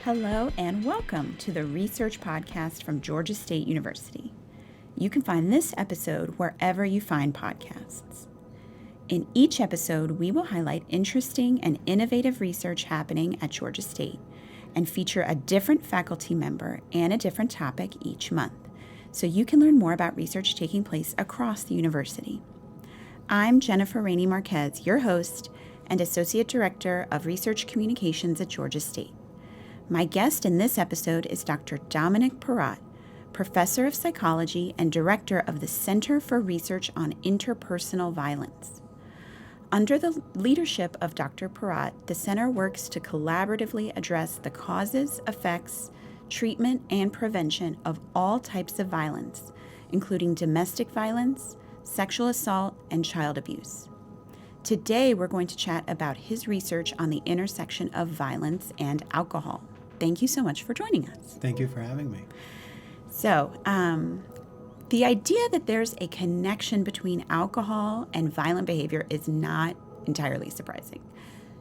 Hello and welcome to the Research Podcast from Georgia State University. You can find this episode wherever you find podcasts. In each episode, we will highlight interesting and innovative research happening at Georgia State and feature a different faculty member and a different topic each month, so you can learn more about research taking place across the university. I'm Jennifer Rainey Marquez, your host and Associate Director of Research Communications at Georgia State. My guest in this episode is Dr. Dominic Parrott, Professor of Psychology and Director of the Center for Research on Interpersonal Violence. Under the leadership of Dr. Parrott, the center works to collaboratively address the causes, effects, treatment, and prevention of all types of violence, including domestic violence, sexual assault, and child abuse. Today, we're going to chat about his research on the intersection of violence and alcohol. Thank you so much for joining us. Thank you for having me. So, the idea that there's a connection between alcohol and violent behavior is not entirely surprising.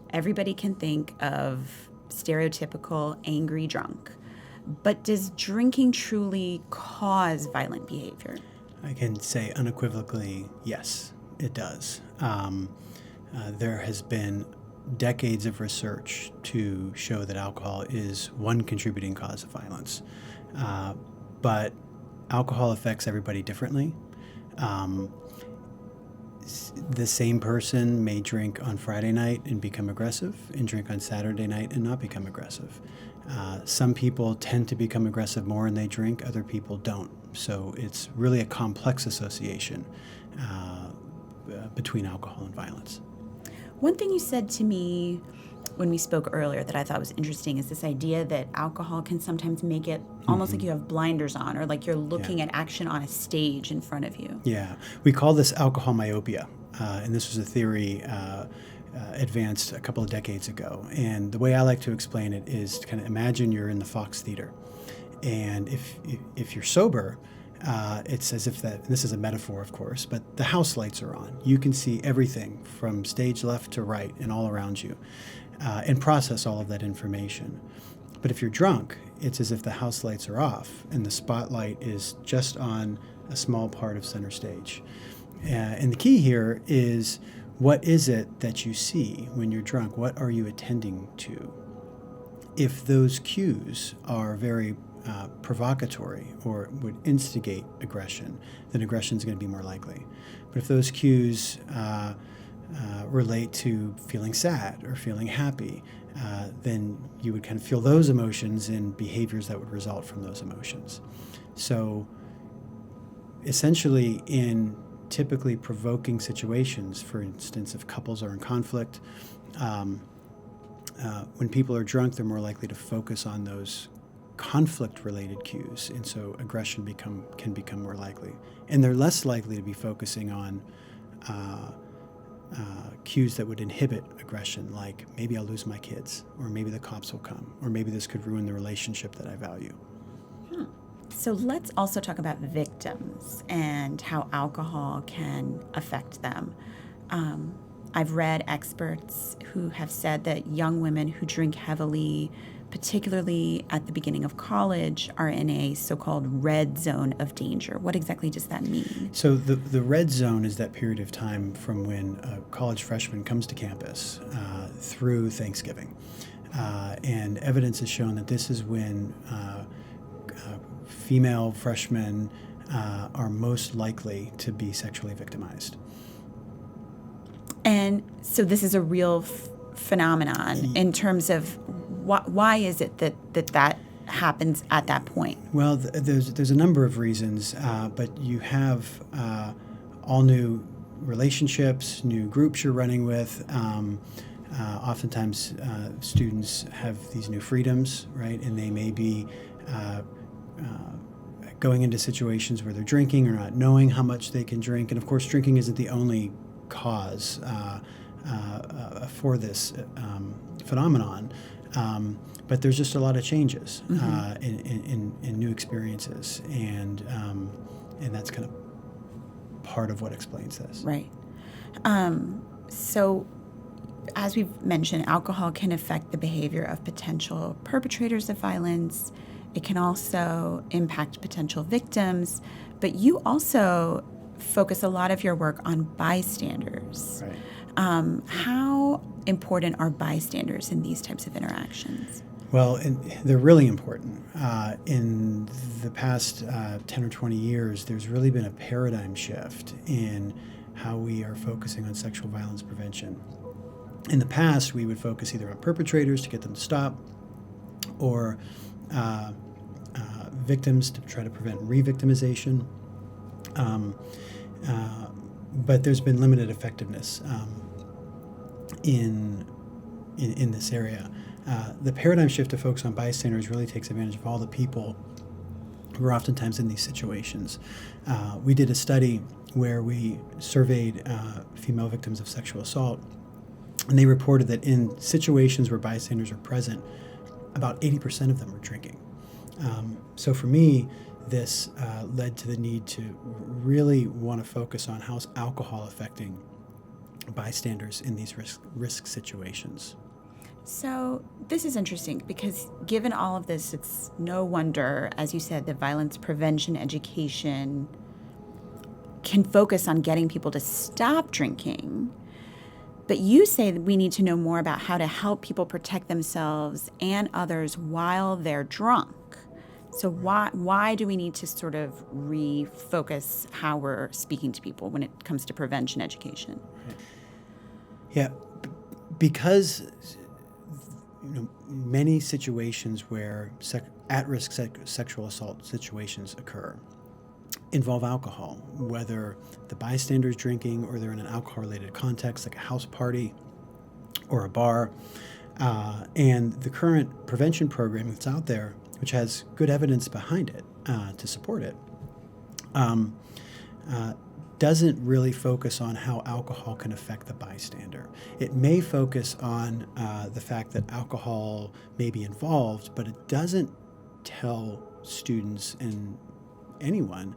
Everybody can think of stereotypical angry drunk, but does drinking truly cause violent behavior? I can say unequivocally, yes, it does. There has been decades of research to show that alcohol is one contributing cause of violence. But alcohol affects everybody differently. The same person may drink on Friday night and become aggressive, and drink on Saturday night and not become aggressive. Some people tend to become aggressive more when they drink, other people don't. So it's really a complex association between alcohol and violence. One thing you said to me when we spoke earlier that I thought was interesting is this idea that alcohol can sometimes make it almost like you have blinders on, or like you're looking at action on a stage in front of you. Yeah, we call this alcohol myopia, and this was a theory advanced a couple of decades ago. And the way I like to explain it is to kind of imagine you're in the Fox Theater, and if you're sober, it's as if that, this is a metaphor, of course, but the house lights are on. You can see everything from stage left to right and all around you, and process all of that information. But if you're drunk, it's as if the house lights are off and the spotlight is just on a small part of center stage. And the key here is, what is it that you see when you're drunk? What are you attending to? If those cues are very provocatory or would instigate aggression, then aggression is going to be more likely. But if those cues relate to feeling sad or feeling happy, then you would kind of feel those emotions and behaviors that would result from those emotions. So essentially, in typically provoking situations, for instance, if couples are in conflict, when people are drunk, they're more likely to focus on those conflict-related cues, and so aggression can become more likely. And they're less likely to be focusing on cues that would inhibit aggression, like maybe I'll lose my kids, or maybe the cops will come, or maybe this could ruin the relationship that I value. So let's also talk about victims and how alcohol can affect them. I've read experts who have said that young women who drink heavily, particularly at the beginning of college, are in a so-called red zone of danger. What exactly does that mean? So the red zone is that period of time from when a college freshman comes to campus through Thanksgiving. And evidence has shown that this is when female freshmen are most likely to be sexually victimized. And so this is a real phenomenon in terms of why is it that happens at that point? Well, there's a number of reasons, but you have all new relationships, new groups you're running with. Oftentimes, students have these new freedoms, right? And they may be going into situations where they're drinking or not knowing how much they can drink. And of course, drinking isn't the only cause for this phenomenon. But there's just a lot of changes in new experiences, and that's kind of part of what explains this. Right. So, as we've mentioned, alcohol can affect the behavior of potential perpetrators of violence. It can also impact potential victims, but you also focus a lot of your work on bystanders. Right. How important are bystanders in these types of interactions? Well, they're really important. In the past 10 or 20 years, there's really been a paradigm shift in how we are focusing on sexual violence prevention. In the past, we would focus either on perpetrators to get them to stop, or victims to try to prevent re-victimization. But there's been limited effectiveness in this area. The paradigm shift to focus on bystanders really takes advantage of all the people who are oftentimes in these situations. We did a study where we surveyed female victims of sexual assault, and they reported that in situations where bystanders are present, about 80% of them are drinking. So for me, this led to the need to really want to focus on how's alcohol affecting bystanders in these risk situations. So this is interesting because given all of this, it's no wonder, as you said, that violence prevention education can focus on getting people to stop drinking. But you say that we need to know more about how to help people protect themselves and others while they're drunk. So why do we need to sort of refocus how we're speaking to people when it comes to prevention education? Yeah, because many situations where at-risk sexual assault situations occur involve alcohol, whether the bystander's drinking or they're in an alcohol-related context like a house party or a bar. And the current prevention program that's out there, which has good evidence behind it to support it, doesn't really focus on how alcohol can affect the bystander. It may focus on the fact that alcohol may be involved, but it doesn't tell students and anyone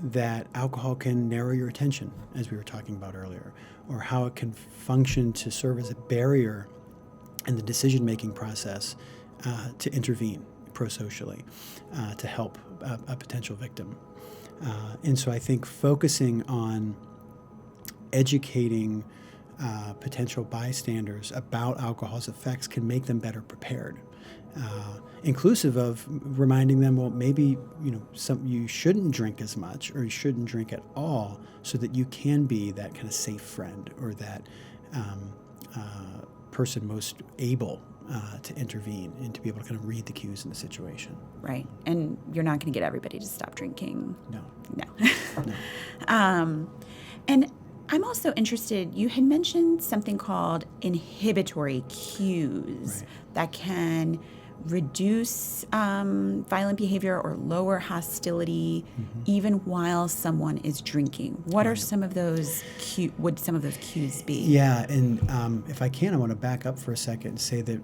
that alcohol can narrow your attention, as we were talking about earlier, or how it can function to serve as a barrier in the decision-making process to intervene pro-socially to help a potential victim. And so I think focusing on educating potential bystanders about alcohol's effects can make them better prepared, inclusive of reminding them, well, maybe you shouldn't drink as much or you shouldn't drink at all, so that you can be that kind of safe friend or that person most able to intervene and to be able to kind of read the cues in the situation. Right. And you're not going to get everybody to stop drinking. No. And I'm also interested, you had mentioned something called inhibitory cues that can reduce violent behavior or lower hostility even while someone is drinking. What are some of those would some of those cues be? Yeah, and if I can, I want to back up for a second and say that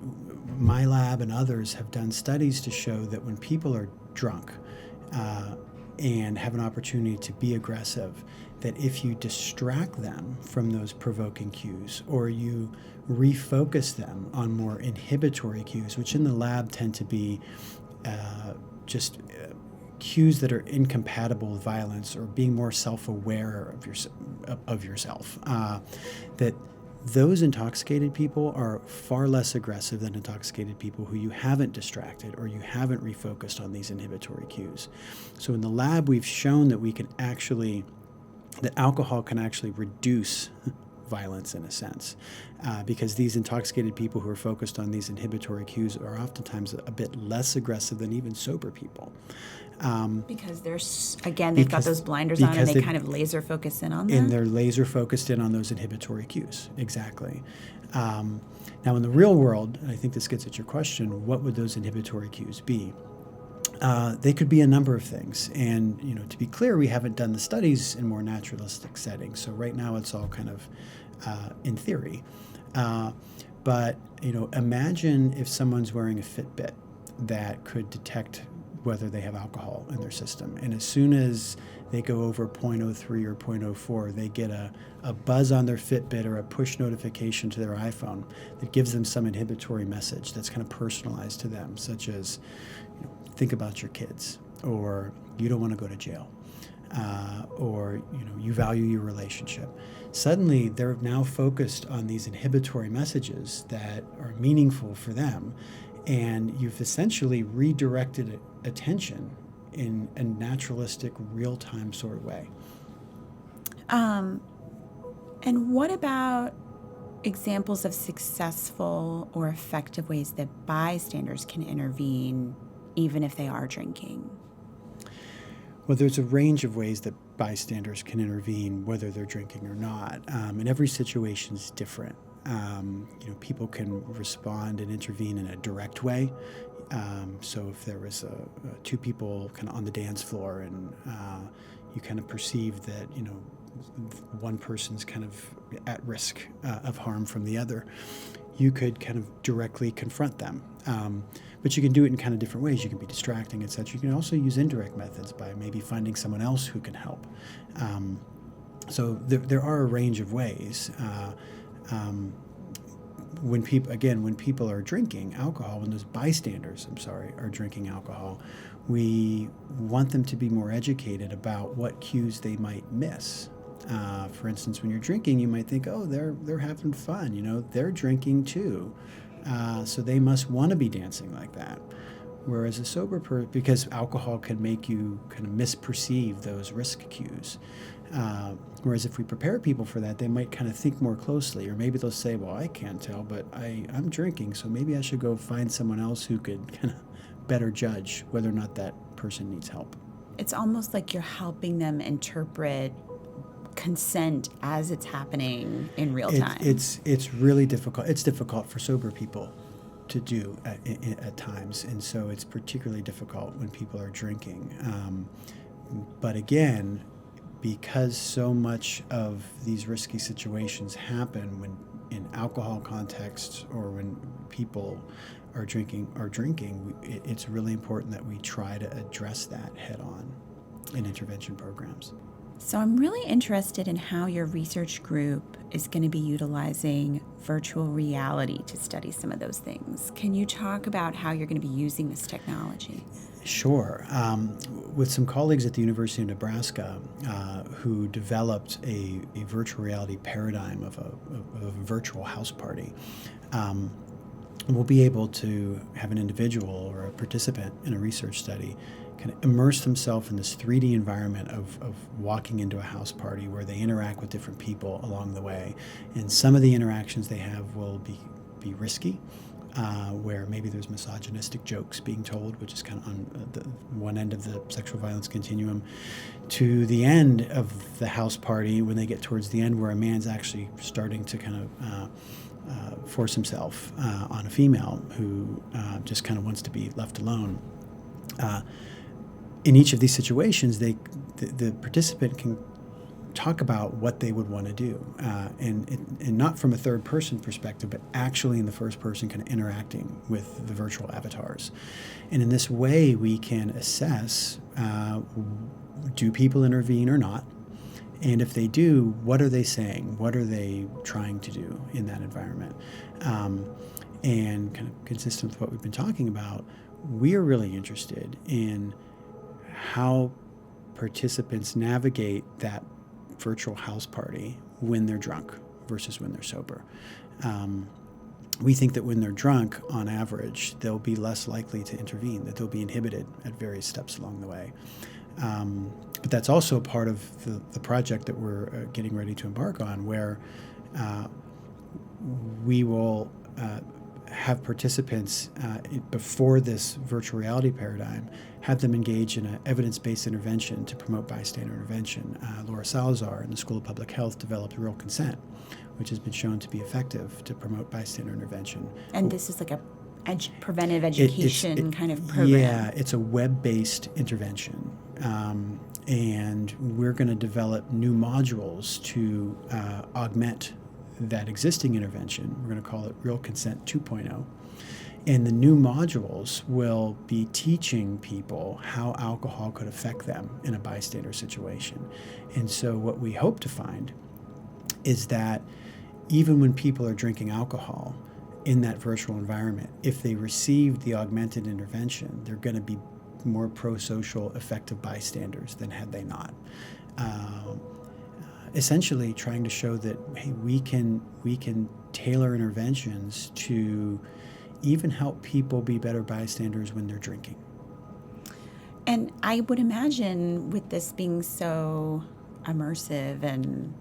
my lab and others have done studies to show that when people are drunk and have an opportunity to be aggressive, that if you distract them from those provoking cues or you refocus them on more inhibitory cues, which in the lab tend to be just cues that are incompatible with violence or being more self-aware of yourself, that those intoxicated people are far less aggressive than intoxicated people who you haven't distracted or you haven't refocused on these inhibitory cues. So in the lab, we've shown that that alcohol can actually reduce violence in a sense, because these intoxicated people who are focused on these inhibitory cues are oftentimes a bit less aggressive than even sober people. Because they've got those blinders on and they kind of laser focus in on them. And they're laser focused in on those inhibitory cues, exactly. Now in the real world, and I think this gets at your question, what would those inhibitory cues be? They could be a number of things. And, to be clear, we haven't done the studies in more naturalistic settings. So right now it's all kind of in theory. But imagine if someone's wearing a Fitbit that could detect whether they have alcohol in their system. And as soon as they go over 0.03 or 0.04, they get a buzz on their Fitbit or a push notification to their iPhone that gives them some inhibitory message that's kind of personalized to them, such as, think about your kids, or you don't want to go to jail, or you value your relationship. Suddenly, they're now focused on these inhibitory messages that are meaningful for them, and you've essentially redirected attention in a naturalistic, real-time sort of way. And what about examples of successful or effective ways that bystanders can intervene even if they are drinking? Well, there's a range of ways that bystanders can intervene, whether they're drinking or not, and every situation is different. People can respond and intervene in a direct way. So if there was two people kind of on the dance floor and you kind of perceive that, one person's kind of at risk of harm from the other, you could kind of directly confront them. But you can do it in kind of different ways. You can be distracting, etc. You can also use indirect methods by maybe finding someone else who can help. So there are a range of ways. When people are drinking alcohol, when those bystanders, are drinking alcohol, we want them to be more educated about what cues they might miss. For instance, when you're drinking, you might think, oh, they're having fun, they're drinking too. So they must want to be dancing like that. Whereas a sober person, because alcohol can make you kind of misperceive those risk cues. Whereas if we prepare people for that, they might kind of think more closely, or maybe they'll say, well, I can't tell, but I'm drinking, so maybe I should go find someone else who could kind of better judge whether or not that person needs help. It's almost like you're helping them interpret consent as it's happening in real time. It's really difficult. It's difficult for sober people to do at times, and so it's particularly difficult when people are drinking. But again, because so much of these risky situations happen when in alcohol contexts or when people are drinking, it's really important that we try to address that head on in intervention programs. So I'm really interested in how your research group is going to be utilizing virtual reality to study some of those things. Can you talk about how you're going to be using this technology? Sure. With some colleagues at the University of Nebraska who developed a virtual reality paradigm of a virtual house party, we'll be able to have an individual or a participant in a research study kind of immerse themselves in this 3D environment of walking into a house party where they interact with different people along the way. And some of the interactions they have will be risky, where maybe there's misogynistic jokes being told, which is kind of on the one end of the sexual violence continuum, to the end of the house party when they get towards the end where a man's actually starting to kind of force himself on a female who just kind of wants to be left alone. In each of these situations, the participant can talk about what they would want to do, and not from a third person perspective, but actually in the first person, kind of interacting with the virtual avatars. And in this way, we can assess, do people intervene or not? And if they do, what are they saying? What are they trying to do in that environment? And kind of consistent with what we've been talking about, we are really interested in how participants navigate that virtual house party when they're drunk versus when they're sober. We think that when they're drunk, on average, they'll be less likely to intervene, that they'll be inhibited at various steps along the way. But that's also part of the project that we're getting ready to embark on, where we will have participants before this virtual reality paradigm, have them engage in an evidence-based intervention to promote bystander intervention. Laura Salazar in the School of Public Health developed Real Consent, which has been shown to be effective to promote bystander intervention. And this is like a preventive education kind of program. Yeah, it's a web-based intervention. And we're going to develop new modules to augment that existing intervention. We're going to call it Real Consent 2.0. And the new modules will be teaching people how alcohol could affect them in a bystander situation. And so what we hope to find is that even when people are drinking alcohol in that virtual environment, if they receive the augmented intervention, they're going to be more pro-social, effective bystanders than had they not. Essentially trying to show that, hey, we can tailor interventions to even help people be better bystanders when they're drinking. And I would imagine with this being so immersive and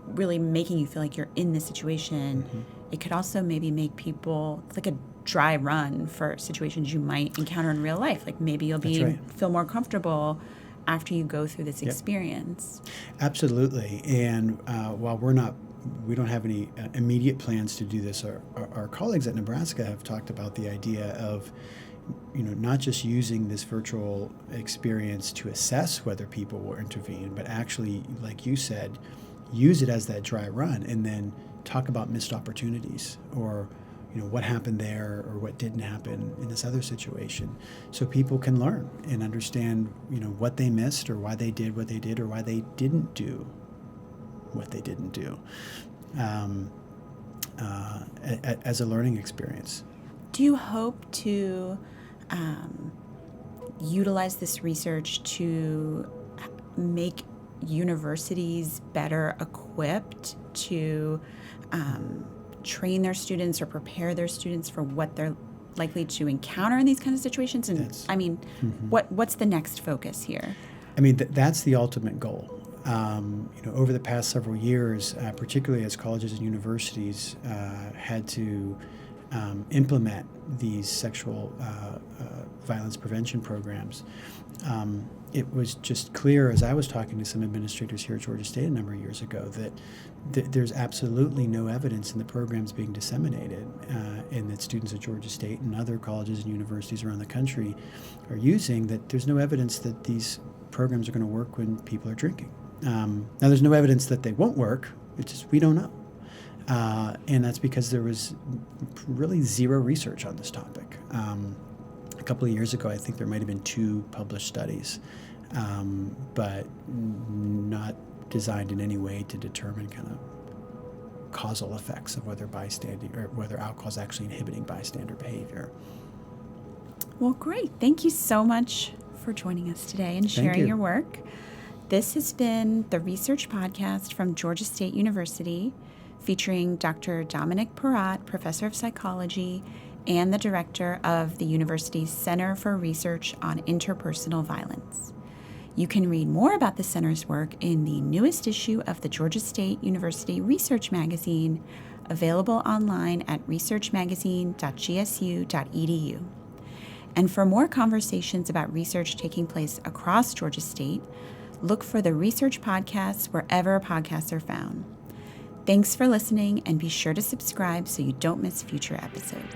really making you feel like you're in the situation, it could also maybe make people, it's like a dry run for situations you might encounter in real life. Like maybe you'll feel more comfortable after you go through this experience. Absolutely. And while we don't have any immediate plans to do this, our colleagues at Nebraska have talked about the idea of, not just using this virtual experience to assess whether people will intervene, but actually, like you said, use it as that dry run and then talk about missed opportunities or what happened there or what didn't happen in this other situation, so people can learn and understand what they missed or why they did what they did or why they didn't do what they didn't do, as a learning experience. Do you hope to utilize this research to make universities better equipped to train their students or prepare their students for what they're likely to encounter in these kinds of situations? And what's the next focus here? That's the ultimate goal. Over the past several years, particularly as colleges and universities had to implement these sexual violence prevention programs, it was just clear as I was talking to some administrators here at Georgia State a number of years ago that there's absolutely no evidence in the programs being disseminated and that students at Georgia State and other colleges and universities around the country are using, that there's no evidence that these programs are going to work when people are drinking. Now, there's no evidence that they won't work. It's just we don't know. And that's because there was really zero research on this topic. A couple of years ago, I think there might have been 2 published studies, but not designed in any way to determine kind of causal effects of whether alcohol is actually inhibiting bystander behavior. Well, great. Thank you so much for joining us today and sharing your work. This has been the Research Podcast from Georgia State University, featuring Dr. Dominic Parrott, Professor of Psychology and the Director of the university's Center for Research on Interpersonal Violence. You can read more about the center's work in the newest issue of the Georgia State University Research Magazine, available online at researchmagazine.gsu.edu. And for more conversations about research taking place across Georgia State, look for the Research Podcasts wherever podcasts are found. Thanks for listening, and be sure to subscribe so you don't miss future episodes.